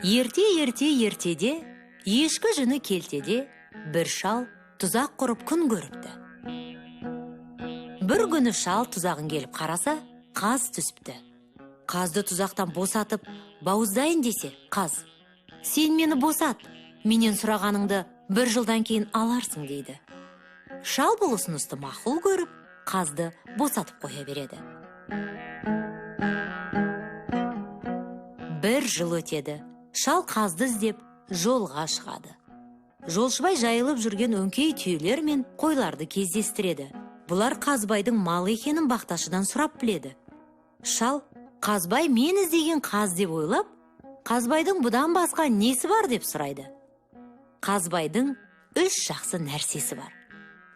Ертеде, ешкі жүні келтеде, бір шал тұзақ құрып күн көріпті. Бір күні шал тұзағын келіп қараса, қаз түспті. Қазды тұзақтан босатып, бауыздайын десе, қаз, сен мені босат, менен сұрағаныңды бір жылдан кейін аларсың дейді. Шал бұл ұсынысты мақұл көріп, қазды босатып қоя береді. Бір жыл өтеді. Шал қазды іздеп жолға шығады. Жолшыбай жайылып жүрген өңкей түйелер мен қойларды кездестіреді. Бұлар Қазбайдың малы екенін бақташыдан сұрап біледі. Шал, Қазбай мен іздеген қаз деп ойлап, Қазбайдың бұдан басқа несі бар деп сұрайды. Қазбайдың 3 жақсы нәрсесі бар.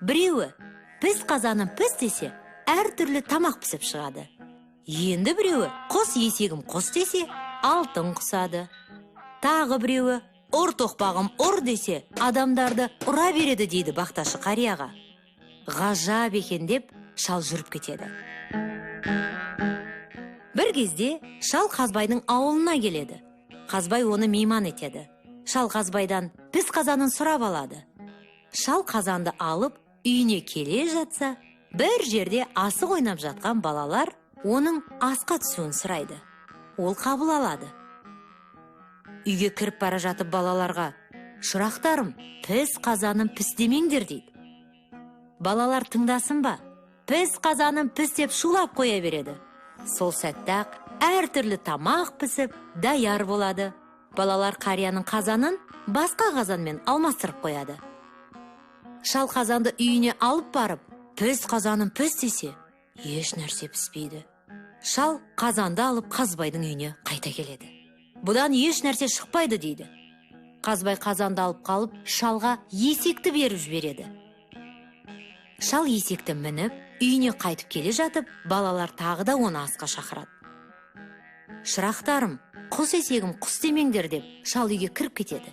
Біреуі, піс қазанын піс десе, әртүрлі тамақ пісіп шығады. Енді біреуі, құс есегім құс десе, алтын құсады. Тағы біреуі, ұр тоқпағым ұр десе, адамдарды ұра береді дейді бақташы қарияға. Ғажап екен деп, шал жүріп кетеді. Бір кезде шал Қазбайдың ауылына келеді. Қазбай оны мейман етеді. Шал Қазбайдан піс қазанын сұрап алады. Шал қазанды алып, үйіне келе жатса, бір жерде асық ойнап жатқан балалар оның асқа түсуін сұрайды. Ол қабыл алады. Үйге кіріп бара жатып балаларға, шырақтарым, піс қазаным піс демеңдер дейді. Балалар тыңдасын ба? Піс қазаным піс деп шулап қоя береді. Сол сәтте-ақ әртүрлі тамақ пісіп, даяр болады. Балалар қарияның қазанын басқа қазанмен алмастырып қояды. Шал қазанды үйіне алып барып, піс қазаным піс десе, еш нәрсе піспейді. Шал қазанды алып Қазбайдың үйіне қайта келеді. Бұдан еш нәрсе шықпайды дейді. Қазбай қазанды алып қалып, шалға есекті беріп жібереді. Шал есекті мініп, үйіне қайтып келе жатып, балалар тағы да оны асқа шақырады. Шырақтарым, құс есегім құс демеңдер деп, шал үйге кіріп кетеді.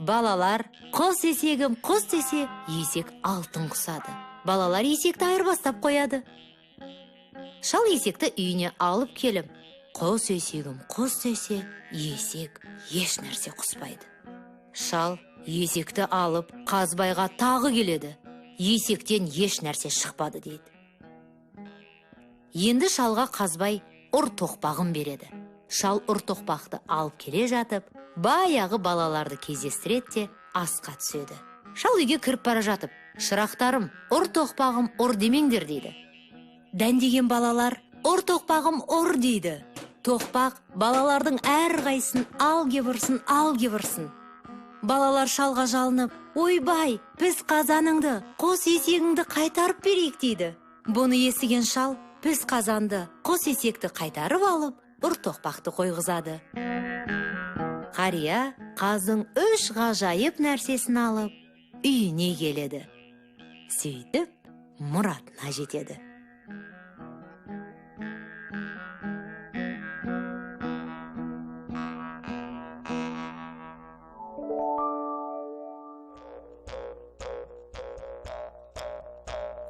Балалар, құс есегім құс десе, есек алтын құсады. Балалар есекті айырбастап қояды. Шал есекті үйіне алып келіп, құс есегім құс десе, есек еш нәрсе құспайды. Шал есекті алып Қазбайға тағы келеді. Есектен еш нәрсе шықпады дейді. Енді шалға Қазбай ұр тоқпағын береді. Шал ұр тоқпақты алып келе жатып, баяғы балаларды кездестіреді де асқа түседі. Шал үйге кіріп бара жатып, шырақтарым, ұр тоқпағым ұр демеңдер дейді. Дәндеген балалар, ұр тоқпағым ұр дейді. Тоқпақ балалардың әрқайсысын ал кебірсін. Балалар шалға жалынып, ойбай, піс қазаныңды, қос есегіңді қайтарып берейік дейді. Бұны естіген шал, піс қазанды, қос есекті қайтарып алып, ұр тоқпақты қойғызады. Қария қаздың 3 ғажайып нәрсесін алып, үйіне келеді. Сөйтіп, мұратына жетеді.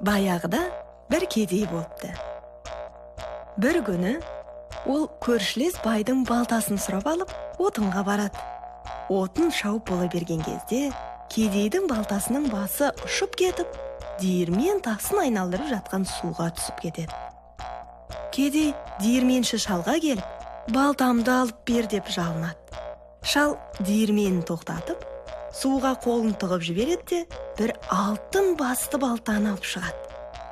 Баяғыда бір кедей болыпты. Бір күні ол көршілес байдың балтасын сұрап алып, отынға барады. Отын шауып бола берген кезде, кедейдің балтасының басы ұшып кетіп, диірмен тасын айналдырып жатқан суға түсіп кетеді. Кедей диірменші шалға келіп, балтамды алып бер деп жалынады. Шал диірменін тоқтатып, суға қолын тығып жібереді де, бір алтын басты балтаны алып шығады.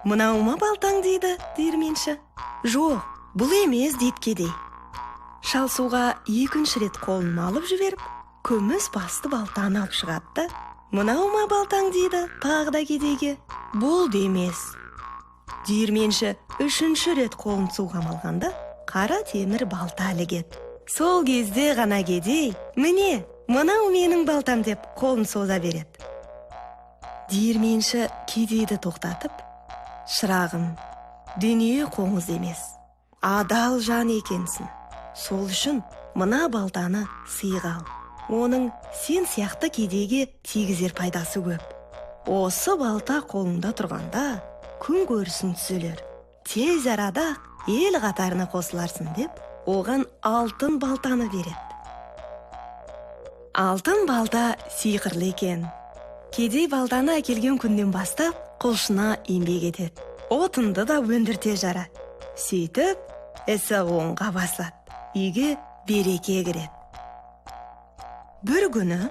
Мынау ма балтаң дейді диірменші? Жоқ, бұл емес дейді кедей. Шал суға 2-ші рет қолын алып жіберіп, күміс басты балтаны алып шығады. Мынау ма балтаң дейді тағы да кедейге? Бұл демес. Диірменші 3-ші рет қолын суға малғанда, қара темір балта ілігеді. Сол кезде ғана кедей, міне, мынау менің балтам деп қолын соза береді. Диірменші кедейді тоқтатып, шырағым, дүние қоңыз емес, адал жан екенсің. Сол үшін мына балтаны сыйға ал. Оның сен сияқты кедейге тигізер пайдасы көп. Осы балта қолыңда тұрғанда күн көрісің түзелер. Тез арада ел қатарына қосыларсың деп, оған алтын балтаны береді. Алтын балта сиқырлы екен. Кедей балтаны әкелген күннен бастап құлшына еңбек етеді. Отынды да өндірте жарады. Сөйтіп, ісі оңға басады. Үйге береке кіреді. Бір күні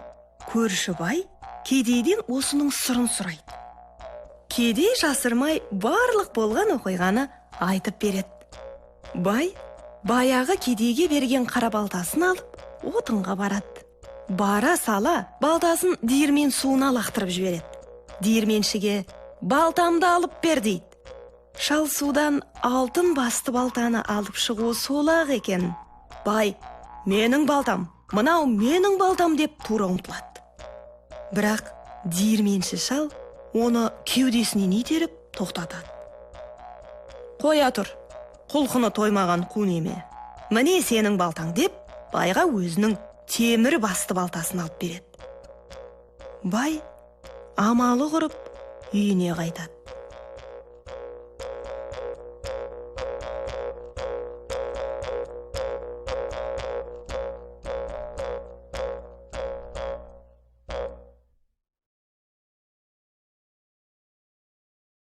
көрші бай кедейден осының сырын сұрайды. Кедей жасырмай барлық болған оқиғаны айтып береді. Бай баяғы кедейге берген қара балтасын алып, отынға барады. Бара сала, балтасын диірмен суына лақтырып жібереді. Диірменшіге балтамды алып бер дейді. Шал судан алтын басты балтаны алып шығу сол-ақ екен. Бай, менің балтам, мынау менің балтам деп тура ұмтылады. Бірақ диірменші шал оны кеудесінен итеріп тоқтатады. Қоя тұр, құлқыны тоймаған қу неме. Міне сенің балтаң деп, байға өзінің темір басты балтасын алып береді. Бай амалы құрып үйіне қайтады.